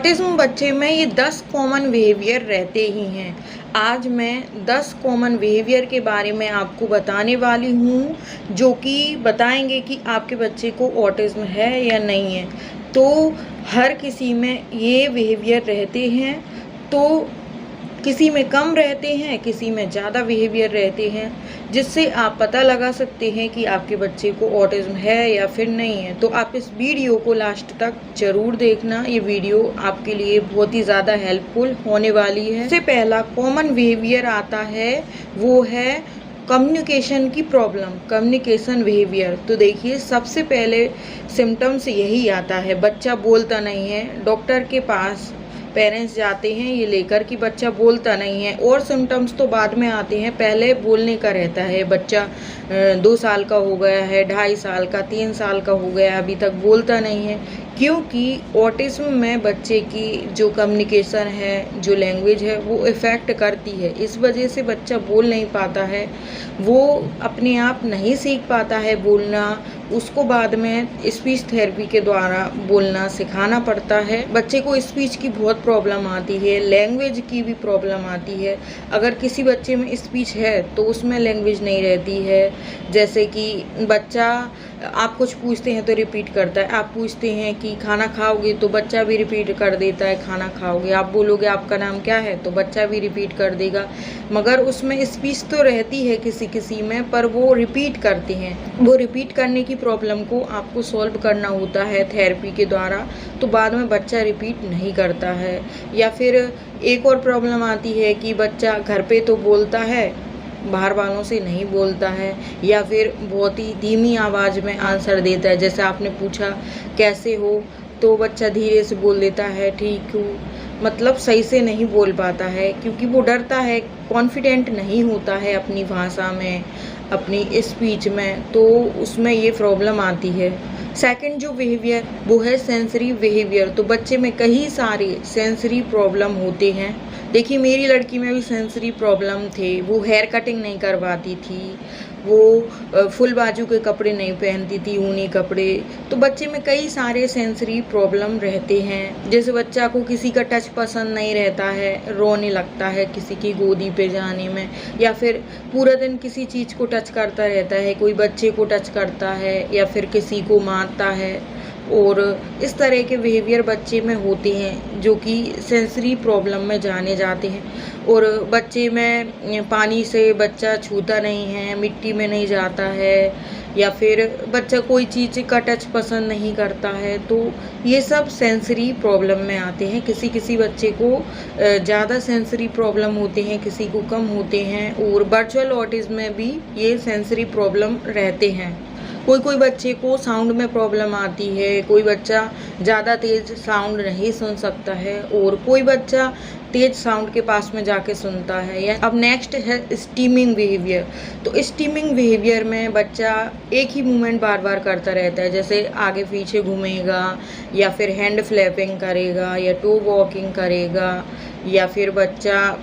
Autism बच्चे में ये 10 कॉमन बिहेवियर रहते ही हैं। आज मैं 10 कॉमन बिहेवियर के बारे में आपको बताने वाली हूँ, जो कि बताएंगे कि आपके बच्चे को ऑटिज्म है या नहीं है। तो हर किसी में ये बिहेवियर रहते हैं, तो किसी में कम रहते हैं, किसी में ज़्यादा बिहेवियर रहते हैं, जिससे आप पता लगा सकते हैं कि आपके बच्चे को ऑटिज्म है या फिर नहीं है। तो आप इस वीडियो को लास्ट तक ज़रूर देखना। ये वीडियो आपके लिए बहुत ही ज़्यादा हेल्पफुल होने वाली है। सबसे पहला कॉमन बिहेवियर आता है, वो है कम्युनिकेशन की प्रॉब्लम, कम्युनिकेशन बिहेवियर। तो देखिए, सबसे पहले सिम्टम्स यही आता है, बच्चा बोलता नहीं है। डॉक्टर के पास पेरेंट्स जाते हैं ये लेकर कि बच्चा बोलता नहीं है, और सिम्टम्स तो बाद में आते हैं, पहले बोलने का रहता है। बच्चा 2 साल का हो गया है, 2.5 साल का, 3 साल का हो गया, अभी तक बोलता नहीं है, क्योंकि ऑटिज्म में बच्चे की जो कम्युनिकेशन है, जो लैंग्वेज है, वो इफ़ेक्ट करती है। इस वजह से बच्चा बोल नहीं पाता है, वो अपने आप नहीं सीख पाता है बोलना। उसको बाद में स्पीच थेरेपी के द्वारा बोलना सिखाना पड़ता है। बच्चे को स्पीच की बहुत प्रॉब्लम आती है, लैंग्वेज की भी प्रॉब्लम आती है। अगर किसी बच्चे में स्पीच है तो उसमें लैंग्वेज नहीं रहती है। जैसे कि बच्चा, आप कुछ पूछते हैं तो रिपीट करता है, आप पूछते हैं कि खाना खाओगे तो बच्चा भी रिपीट कर देता है खाना खाओगे। आप बोलोगे आपका नाम क्या है तो बच्चा भी रिपीट कर देगा, मगर उसमें स्पीच तो रहती है किसी किसी में, पर वो रिपीट करते हैं। वो रिपीट करने की प्रॉब्लम को आपको सॉल्व करना होता है थेरेपी के द्वारा, तो बाद में बच्चा रिपीट नहीं करता है। या फिर एक और प्रॉब्लम आती है कि बच्चा घर पे तो बोलता है, बाहर वालों से नहीं बोलता है, या फिर बहुत ही धीमी आवाज़ में आंसर देता है। जैसे आपने पूछा कैसे हो, तो बच्चा धीरे से बोल देता है ठीक हूँ, मतलब सही से नहीं बोल पाता है, क्योंकि वो डरता है, कॉन्फिडेंट नहीं होता है अपनी भाषा में, अपनी स्पीच में, तो उसमें ये प्रॉब्लम आती है। सेकंड जो बिहेवियर, वो है सेंसरी बिहेवियर। तो बच्चे में कई सारे सेंसरी प्रॉब्लम होते हैं। देखिए, मेरी लड़की में भी सेंसरी प्रॉब्लम थे। वो हेयर कटिंग नहीं करवाती थी, वो फुल बाजू के कपड़े नहीं पहनती थी, ऊनी कपड़े। तो बच्चे में कई सारे सेंसरी प्रॉब्लम रहते हैं। जैसे बच्चा को किसी का टच पसंद नहीं रहता है, रोने लगता है किसी की गोदी पे जाने में, या फिर पूरा दिन किसी चीज़ को टच करता रहता है, कोई बच्चे को टच करता है या फिर किसी को मारता है। और इस तरह के बिहेवियर बच्चे में होते हैं, जो कि सेंसरी प्रॉब्लम में जाने जाते हैं। और बच्चे में पानी से बच्चा छूता नहीं है, मिट्टी में नहीं जाता है, या फिर बच्चा कोई चीज़ का टच पसंद नहीं करता है। तो ये सब सेंसरी प्रॉब्लम में आते हैं। किसी किसी बच्चे को ज़्यादा सेंसरी प्रॉब्लम होते हैं, किसी को कम होते हैं। और वर्चुअल ऑटिज्म में भी ये सेंसरी प्रॉब्लम रहते हैं। कोई कोई बच्चे को साउंड में प्रॉब्लम आती है, कोई बच्चा ज़्यादा तेज़ साउंड नहीं सुन सकता है, और कोई बच्चा तेज़ साउंड के पास में जाके सुनता है। या अब नेक्स्ट है स्टीमिंग बिहेवियर। तो स्टीमिंग बिहेवियर में बच्चा एक ही मूवमेंट बार बार करता रहता है, जैसे आगे पीछे घूमेगा, या फिर हैंड फ्लैपिंग करेगा, या टो वॉकिंग करेगा, या फिर बच्चा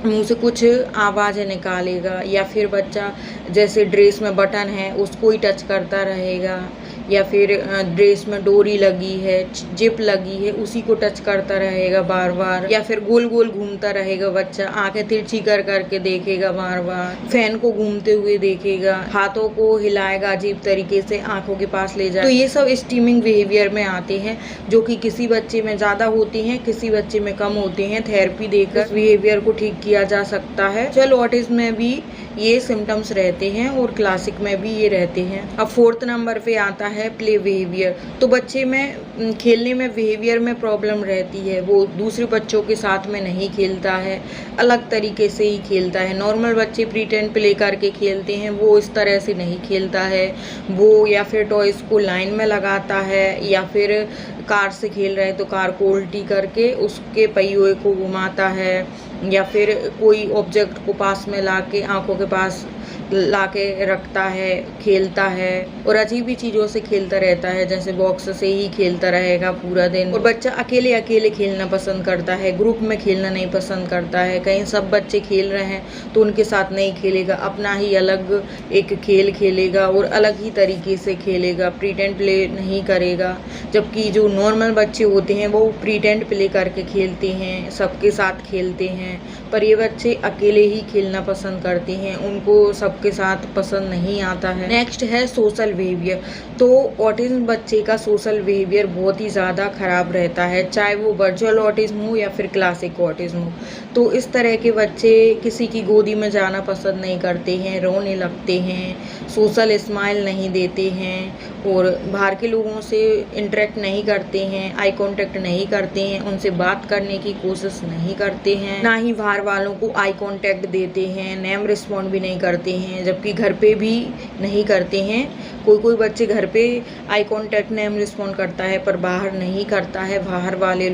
मुँह से कुछ आवाज़ें निकालेगा, या फिर बच्चा जैसे ड्रेस में बटन है उसको ही टच करता रहेगा, या फिर ड्रेस में डोरी लगी है, जिप लगी है, उसी को टच करता रहेगा बार बार, या फिर गोल गोल घूमता रहेगा बच्चा, आंखें तिरछी कर करके देखेगा बार बार, फैन को घूमते हुए देखेगा, हाथों को हिलाएगा अजीब तरीके से, आंखों के पास ले जाए। तो ये सब स्टीमिंग बिहेवियर में आते हैं, जो कि किसी बच्चे में ज़्यादा होती हैं, किसी बच्चे में कम होते हैं। थेरेपी देकर बिहेवियर को ठीक किया जा सकता है। चलो, ऑटिज्म में भी ये सिम्टम्स रहते हैं और क्लासिक में भी ये रहते हैं। अब 4th नंबर पे आता है प्ले बिहेवियर। तो बच्चे में खेलने में बिहेवियर में प्रॉब्लम रहती है, वो दूसरे बच्चों के साथ में नहीं खेलता है, अलग तरीके से ही खेलता है। नॉर्मल बच्चे प्रीटेंड प्ले करके खेलते हैं, वो इस तरह से नहीं खेलता है। वो या फिर टॉयज़ को लाइन में लगाता है, या फिर कार से खेल रहे हैं तो कार को उल्टी करके उसके पहिए को घुमाता है, या फिर कोई ऑब्जेक्ट को पास में ला के आँखों के पास ला के रखता है, खेलता है और अजीब ही चीज़ों से खेलता रहता है, जैसे बॉक्स से ही खेलता रहेगा पूरा दिन। और बच्चा अकेले अकेले खेलना पसंद करता है, ग्रुप में खेलना नहीं पसंद करता है। कहीं सब बच्चे खेल रहे हैं तो उनके साथ नहीं खेलेगा, अपना ही अलग एक खेल खेलेगा और अलग ही तरीके से खेलेगा, प्रीटेंड प्ले नहीं करेगा। जबकि जो नॉर्मल बच्चे होते हैं वो प्रीटेंड प्ले करके खेलते हैं, सबके साथ खेलते हैं, पर ये बच्चे अकेले ही खेलना पसंद करते हैं, उनको सबके साथ पसंद नहीं आता है। नेक्स्ट है सोशल बिहेवियर। तो ऑटिज्म बच्चे का सोशल बिहेवियर बहुत ही ज़्यादा खराब रहता है, चाहे वो वर्चुअल ऑटिज्म हो या फिर क्लासिक ऑटिज्म हो। तो इस तरह के बच्चे किसी की गोदी में जाना पसंद नहीं करते हैं, रोने लगते हैं, सोशल स्माइल नहीं देते हैं और बाहर के लोगों से इंटरेक्ट नहीं करते हैं, आई कांटेक्ट नहीं करते हैं, उनसे बात करने की कोशिश नहीं करते हैं, ना ही बाहर वालों को आई कांटेक्ट देते हैं, नेम रिस्पॉन्ड भी नहीं करते हैं, जबकि घर पे भी नहीं करते हैं। कोई कोई बच्चे घर पे आई कांटेक्ट नेम रिस्पॉन्ड करता है पर बाहर नहीं करता है। बाहर वाले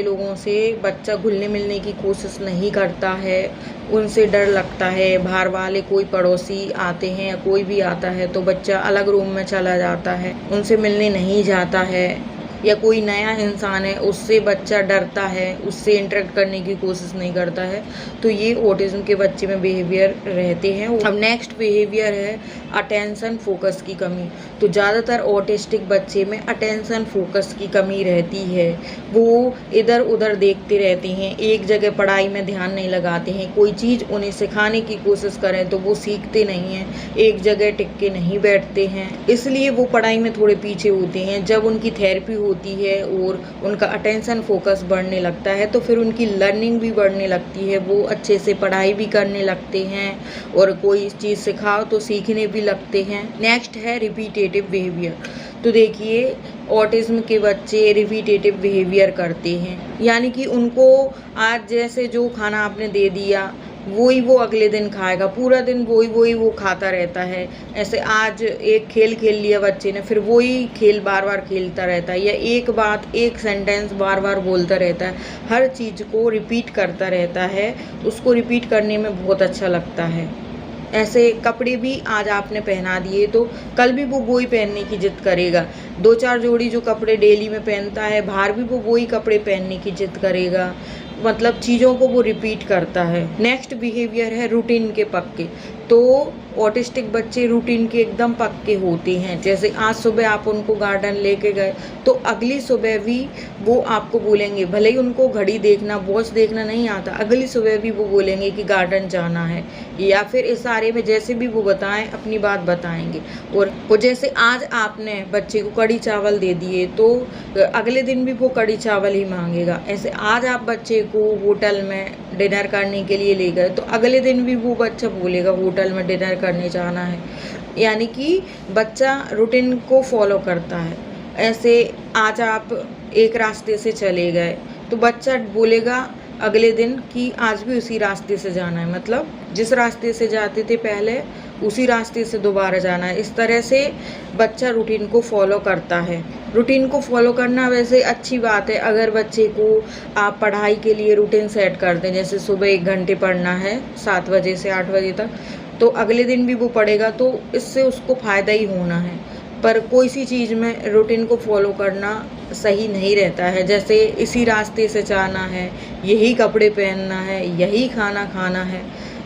लोगों से बच्चा घुलने मिलने की कोशिश नहीं करता है, उनसे डर लगता है। बाहर वाले कोई पड़ोसी आते हैं या कोई भी आता है तो बच्चा अलग रूम में चला जाता है, उनसे मिलने नहीं जाता है। या कोई नया इंसान है उससे बच्चा डरता है, उससे इंटरेक्ट करने की कोशिश नहीं करता है। तो ये ऑटिज्म के बच्चे में बिहेवियर रहते हैं। अब नेक्स्ट बिहेवियर है अटेंशन फोकस की कमी। तो ज़्यादातर ऑटिस्टिक बच्चे में अटेंशन फोकस की कमी रहती है, वो इधर उधर देखते रहते हैं, एक जगह पढ़ाई में ध्यान नहीं लगाते हैं। कोई चीज़ उन्हें सिखाने की कोशिश करें तो वो सीखते नहीं हैं, एक जगह टिक के नहीं बैठते हैं, इसलिए वो पढ़ाई में थोड़े पीछे होते हैं। जब उनकी थेरेपी होती है और उनका अटेंशन फोकस बढ़ने लगता है तो फिर उनकी लर्निंग भी बढ़ने लगती है, वो अच्छे से पढ़ाई भी करने लगते हैं और कोई चीज़ सिखाओ तो सीखने भी लगते हैं। नेक्स्ट है रिपीटेटिव बिहेवियर। तो देखिए ऑटिज्म के बच्चे रिपीटेटिव बिहेवियर करते हैं, यानी कि उनको आज जैसे जो खाना आपने दे दिया वही वो अगले दिन खाएगा, पूरा दिन वही वो खाता रहता है। ऐसे आज एक खेल खेल लिया बच्चे ने, फिर वही खेल बार बार खेलता रहता है, या एक बात एक सेंटेंस बार बार बोलता रहता है, हर चीज़ को रिपीट करता रहता है, उसको रिपीट करने में बहुत अच्छा लगता है। ऐसे कपड़े भी आज आपने पहना दिए तो कल भी वो वही पहनने की जिद करेगा, 2-4 जोड़ी जो कपड़े डेली में पहनता है बाहर भी वो वही कपड़े पहनने की जिद करेगा, मतलब चीज़ों को वो रिपीट करता है। नेक्स्ट बिहेवियर है रूटीन के पक्के। तो ऑटिस्टिक बच्चे रूटीन के एकदम पक्के होते हैं, जैसे आज सुबह आप उनको गार्डन लेके गए तो अगली सुबह भी वो आपको बोलेंगे, भले ही उनको घड़ी देखना वॉच देखना नहीं आता, अगली सुबह भी वो बोलेंगे कि गार्डन जाना है, या फिर इशारे में जैसे भी वो बताएं अपनी बात बताएंगे। और जैसे आज आपने बच्चे को कड़ी चावल दे दिए तो अगले दिन भी वो कड़ी चावल ही मांगेगा। ऐसे आज आप बच्चे को होटल में डिनर करने के लिए ले गए तो अगले दिन भी वो बच्चा बोलेगा होटल में डिनर करने जाना है, यानी कि बच्चा रूटीन को फॉलो करता है। ऐसे आज आप एक रास्ते से चले गए तो बच्चा बोलेगा अगले दिन कि आज भी उसी रास्ते से जाना है, मतलब जिस रास्ते से जाते थे पहले उसी रास्ते से दोबारा जाना है। इस तरह से बच्चा रूटीन को फॉलो करता है। रूटीन को फॉलो करना वैसे अच्छी बात है, अगर बच्चे को आप पढ़ाई के लिए रूटीन सेट कर दें, जैसे सुबह 1 घंटे पढ़ना है 7 बजे से 8 बजे तक, तो अगले दिन भी वो पढ़ेगा तो इससे उसको फ़ायदा ही होना है। पर कोई सी चीज़ में रूटीन को फॉलो करना सही नहीं रहता है, जैसे इसी रास्ते से जाना है, यही कपड़े पहनना है, यही खाना खाना है,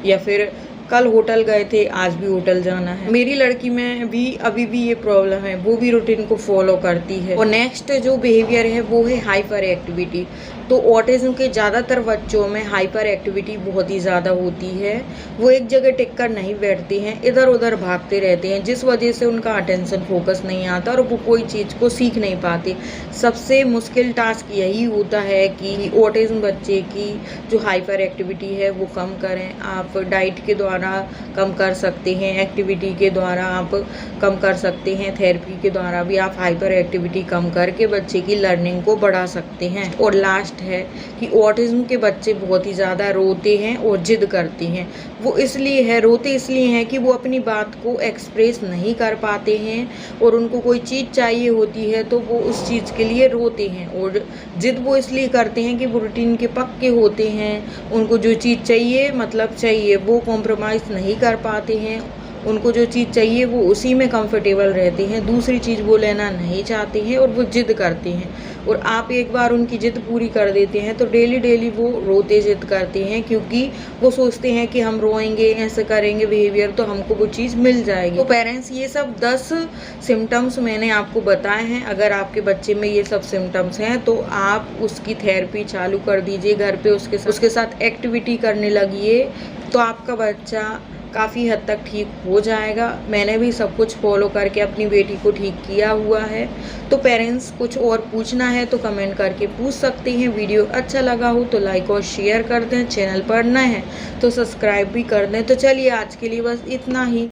या फिर कल होटल गए थे आज भी होटल जाना है। मेरी लड़की में भी अभी भी ये प्रॉब्लम है, वो भी रूटीन को फॉलो करती है। और नेक्स्ट जो बिहेवियर है वो है हाइपर एक्टिविटी। तो ऑटिज्म के ज़्यादातर बच्चों में हाइपर एक्टिविटी बहुत ही ज़्यादा होती है, वो एक जगह टिक कर नहीं बैठते हैं, इधर उधर भागते रहते हैं, जिस वजह से उनका अटेंशन फोकस नहीं आता और वो कोई चीज़ को सीख नहीं पाते। सबसे मुश्किल टास्क यही होता है कि ऑटिज्म बच्चे की जो हाइपर एक्टिविटी है वो कम करें। आप डाइट के द्वारा कम कर सकते हैं, एक्टिविटी के द्वारा आप कम कर सकते हैं, थेरेपी के द्वारा भी आप हाइपर एक्टिविटी कम करके बच्चे की लर्निंग को बढ़ा सकते हैं। और लास्ट है कि ऑटिज्म के बच्चे बहुत ही ज़्यादा रोते हैं और जिद करते हैं। वो रोते इसलिए हैं कि वो अपनी बात को एक्सप्रेस नहीं कर पाते हैं और उनको कोई चीज़ चाहिए होती है तो वो उस चीज़ के लिए रोते हैं। और जिद वो इसलिए करते हैं कि वो रूटीन के पक्के होते हैं, उनको जो चीज़ चाहिए मतलब चाहिए, वो कॉम्प्रोमाइज़ कॉम्प्रोमाइज़ नहीं कर पाते हैं, उनको जो चीज़ चाहिए वो उसी में कंफर्टेबल रहते हैं, दूसरी चीज़ वो लेना नहीं चाहते हैं और वो ज़िद करते हैं। और आप एक बार उनकी ज़िद पूरी कर देते हैं तो डेली वो रोते ज़िद करते हैं, क्योंकि वो सोचते हैं कि हम रोएंगे, ऐसे करेंगे बिहेवियर तो हमको वो चीज़ मिल जाएगी। तो पेरेंट्स, ये सब 10 सिम्टम्स मैंने आपको बताए हैं। अगर आपके बच्चे में ये सब सिम्टम्स हैं तो आप उसकी थेरेपी चालू कर दीजिए घर पे, उसके साथ एक्टिविटी करने लगिए, तो आपका बच्चा काफ़ी हद तक ठीक हो जाएगा। मैंने भी सब कुछ फॉलो करके अपनी बेटी को ठीक किया हुआ है। तो पेरेंट्स, कुछ और पूछना है तो कमेंट करके पूछ सकते हैं। वीडियो अच्छा लगा हो तो लाइक और शेयर कर दें, चैनल पर नए हैं तो सब्सक्राइब भी कर दें। तो चलिए आज के लिए बस इतना ही।